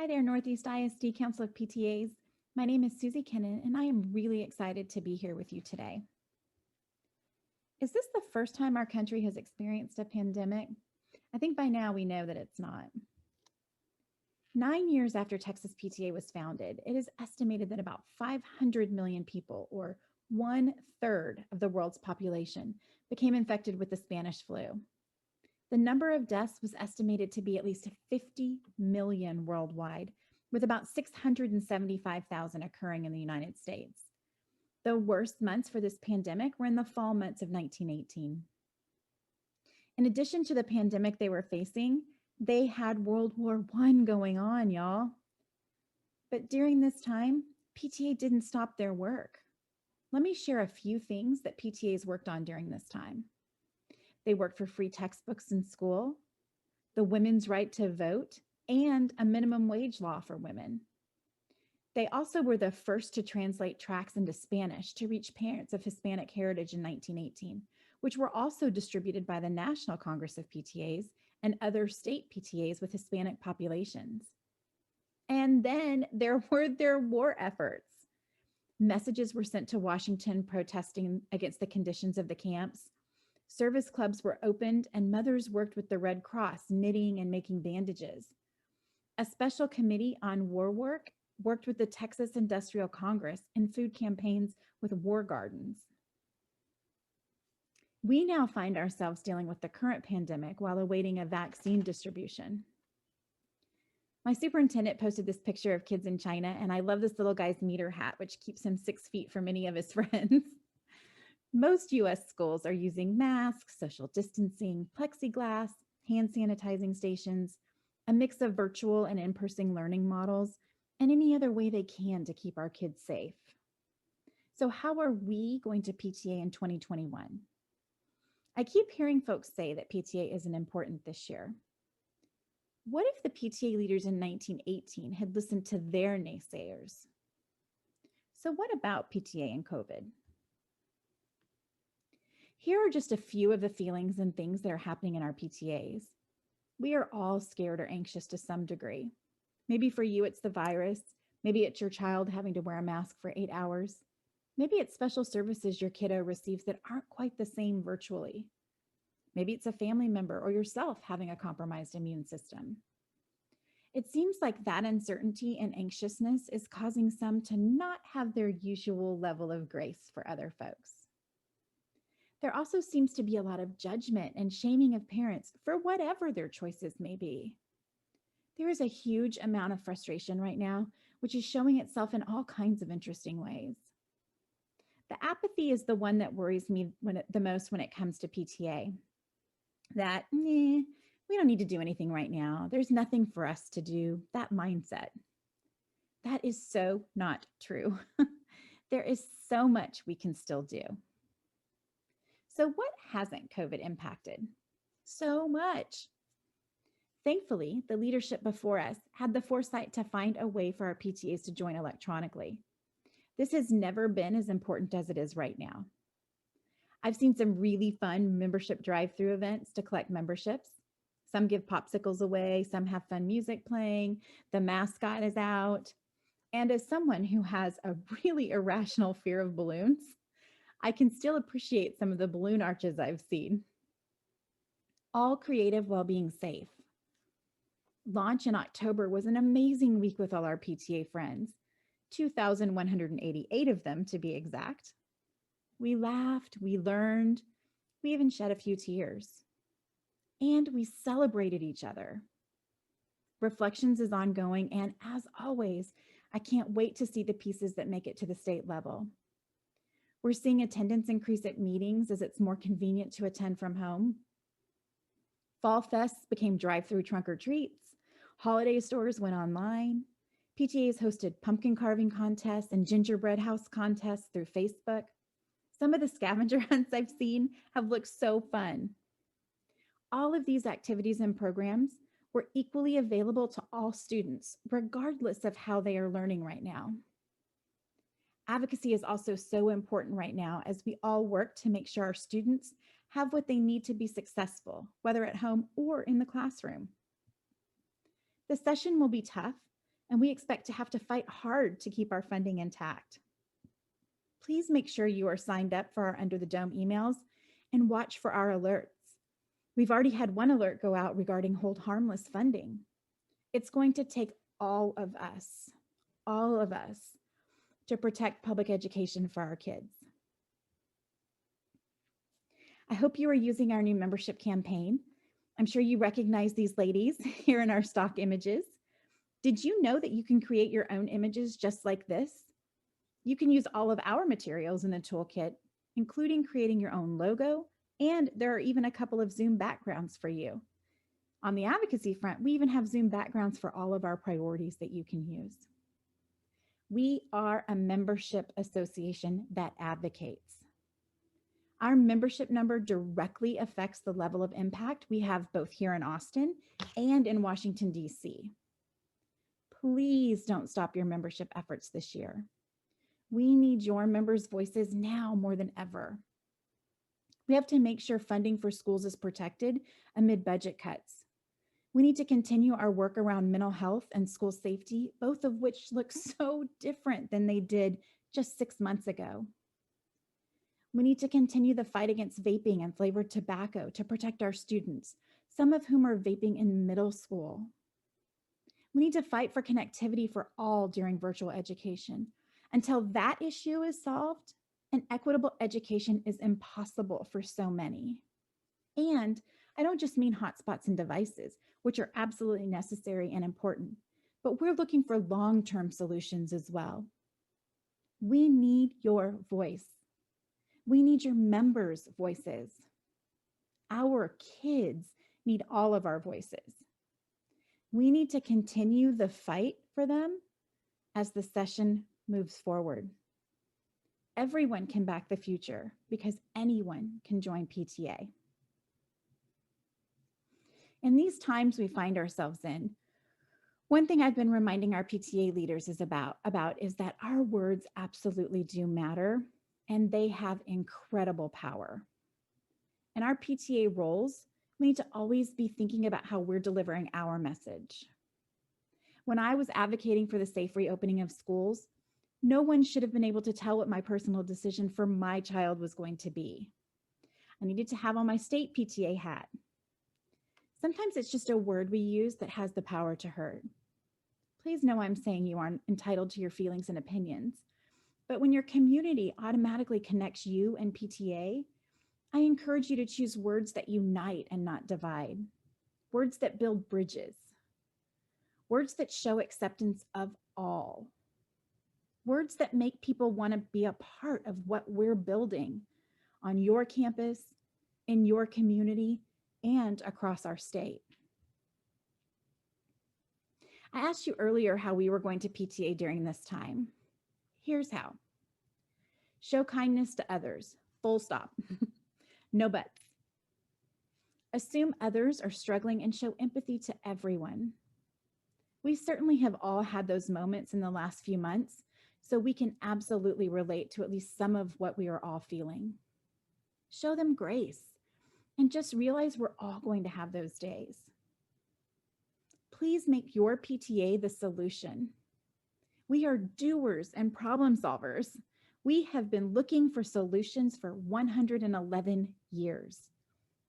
Hi there, Northeast ISD Council of PTAs. My name is Suzi Kennon, and I am really excited to be here with you today. Is this the first time our country has experienced a pandemic? I think by now we know that it's not. 9 years after Texas PTA was founded, it is estimated that about 500 million people, or 1/3 of the world's population, became infected with the Spanish flu. The number of deaths was estimated to be at least 50 million worldwide, with about 675,000 occurring in the United States. The worst months for this pandemic were in the fall months of 1918. In addition to the pandemic they were facing, they had World War I going on, y'all. But during this time, PTA didn't stop their work. Let me share a few things that PTAs worked on during this time. They worked for free textbooks in school, the women's right to vote, and a minimum wage law for women. They also were the first to translate tracts into Spanish to reach parents of Hispanic heritage in 1918, which were also distributed by the National Congress of PTAs and other state PTAs with Hispanic populations. And then there were their war efforts. Messages were sent to Washington protesting against the conditions of the camps. Service clubs were opened and mothers worked with the Red Cross, knitting and making bandages. A special committee on war work worked with the Texas Industrial Congress in food campaigns with war gardens. We now find ourselves dealing with the current pandemic while awaiting a vaccine distribution. My superintendent posted this picture of kids in China, and I love this little guy's meter hat, which keeps him 6 feet from any of his friends. Most US schools are using masks, social distancing, plexiglass, hand sanitizing stations, a mix of virtual and in-person learning models, and any other way they can to keep our kids safe. So how are we going to PTA in 2021? I keep hearing folks say that PTA isn't important this year. What if the PTA leaders in 1918 had listened to their naysayers? So what about PTA and COVID? Here are just a few of the feelings and things that are happening in our PTAs. We are all scared or anxious to some degree. Maybe for you, it's the virus. Maybe it's your child having to wear a mask for 8 hours. Maybe it's special services your kiddo receives that aren't quite the same virtually. Maybe it's a family member or yourself having a compromised immune system. It seems like that uncertainty and anxiousness is causing some to not have their usual level of grace for other folks. There also seems to be a lot of judgment and shaming of parents for whatever their choices may be. There is a huge amount of frustration right now, which is showing itself in all kinds of interesting ways. The apathy is the one that worries me the most when it comes to PTA. That, we don't need to do anything right now. There's nothing for us to do, that mindset. That is so not true. There is so much we can still do. So what hasn't COVID impacted? So much. Thankfully, the leadership before us had the foresight to find a way for our PTAs to join electronically. This has never been as important as it is right now. I've seen some really fun membership drive-through events to collect memberships. Some give popsicles away, some have fun music playing, the mascot is out. And as someone who has a really irrational fear of balloons, I can still appreciate some of the balloon arches I've seen. All creative while being safe. Launch in October was an amazing week with all our PTA friends, 2,188 of them to be exact. We laughed, we learned, we even shed a few tears. And we celebrated each other. Reflections is ongoing, and as always, I can't wait to see the pieces that make it to the state level. We're seeing attendance increase at meetings as it's more convenient to attend from home. Fall fests became drive-through trunk or treats. Holiday stores went online. PTAs hosted pumpkin carving contests and gingerbread house contests through Facebook. Some of the scavenger hunts I've seen have looked so fun. All of these activities and programs were equally available to all students, regardless of how they are learning right now. Advocacy is also so important right now as we all work to make sure our students have what they need to be successful, whether at home or in the classroom. The session will be tough, and we expect to have to fight hard to keep our funding intact. Please make sure you are signed up for our Under the Dome emails and watch for our alerts. We've already had one alert go out regarding hold harmless funding. It's going to take all of us, to protect public education for our kids. I hope you are using our new membership campaign. I'm sure you recognize these ladies here in our stock images. Did you know that you can create your own images just like this? You can use all of our materials in the toolkit, including creating your own logo, and there are even a couple of Zoom backgrounds for you. On the advocacy front, we even have Zoom backgrounds for all of our priorities that you can use. We are a membership association that advocates. Our membership number directly affects the level of impact we have both here in Austin and in Washington, D.C. Please don't stop your membership efforts this year. We need your members' voices now more than ever. We have to make sure funding for schools is protected amid budget cuts. We need to continue our work around mental health and school safety, both of which look so different than they did just 6 months ago. We need to continue the fight against vaping and flavored tobacco to protect our students, some of whom are vaping in middle school. We need to fight for connectivity for all during virtual education. Until that issue is solved, an equitable education is impossible for so many. And I don't just mean hotspots and devices, which are absolutely necessary and important, but we're looking for long-term solutions as well. We need your voice. We need your members' voices. Our kids need all of our voices. We need to continue the fight for them as the session moves forward. Everyone can back the future because anyone can join PTA. In these times we find ourselves in, one thing I've been reminding our PTA leaders is about is that our words absolutely do matter, and they have incredible power. In our PTA roles, we need to always be thinking about how we're delivering our message. When I was advocating for the safe reopening of schools, no one should have been able to tell what my personal decision for my child was going to be. I needed to have on my state PTA hat. Sometimes it's just a word we use that has the power to hurt. Please know I'm saying you aren't entitled to your feelings and opinions. But when your community automatically connects you and PTA, I encourage you to choose words that unite and not divide. Words that build bridges. Words that show acceptance of all. Words that make people want to be a part of what we're building on your campus, in your community, and across our state. I asked you earlier how we were going to PTA during this time. Here's how. Show kindness to others, full stop. No buts. Assume others are struggling and show empathy to everyone. We certainly have all had those moments in the last few months, so we can absolutely relate to at least some of what we are all feeling. Show them grace and just realize we're all going to have those days. Please make your PTA the solution. We are doers and problem solvers. We have been looking for solutions for 111 years.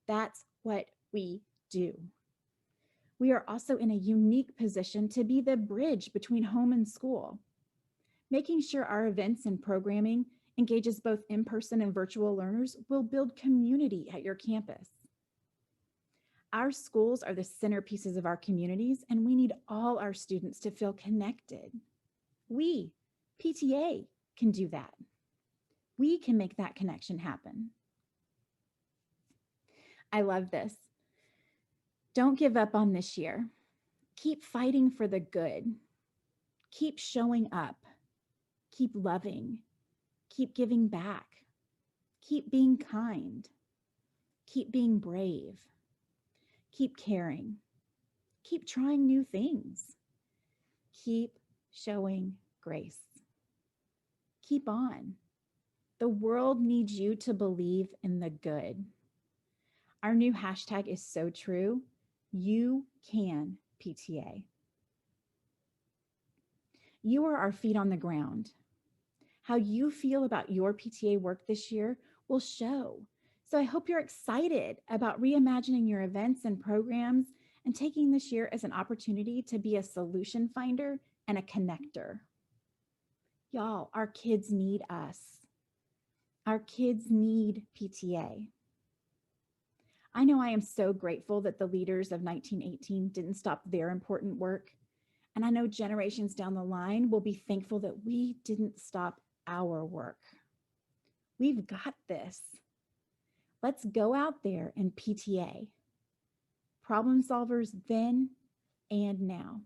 That's what we do. We are also in a unique position to be the bridge between home and school. Making sure our events and programming engages both in-person and virtual learners will build community at your campus. Our schools are the centerpieces of our communities, and we need all our students to feel connected. We, PTA, can do that. We can make that connection happen. I love this. Don't give up on this year. Keep fighting for the good. Keep showing up. Keep loving. Keep giving back. Keep being kind. Keep being brave. Keep caring. Keep trying new things. Keep showing grace. Keep on. The world needs you to believe in the good. Our new hashtag is so true. You can PTA. You are our feet on the ground. How you feel about your PTA work this year will show. So I hope you're excited about reimagining your events and programs and taking this year as an opportunity to be a solution finder and a connector. Y'all, our kids need us. Our kids need PTA. I know I am so grateful that the leaders of 1918 didn't stop their important work. And I know generations down the line will be thankful that we didn't stop our work. We've got this. Let's go out there and PTA. Problem solvers then and now.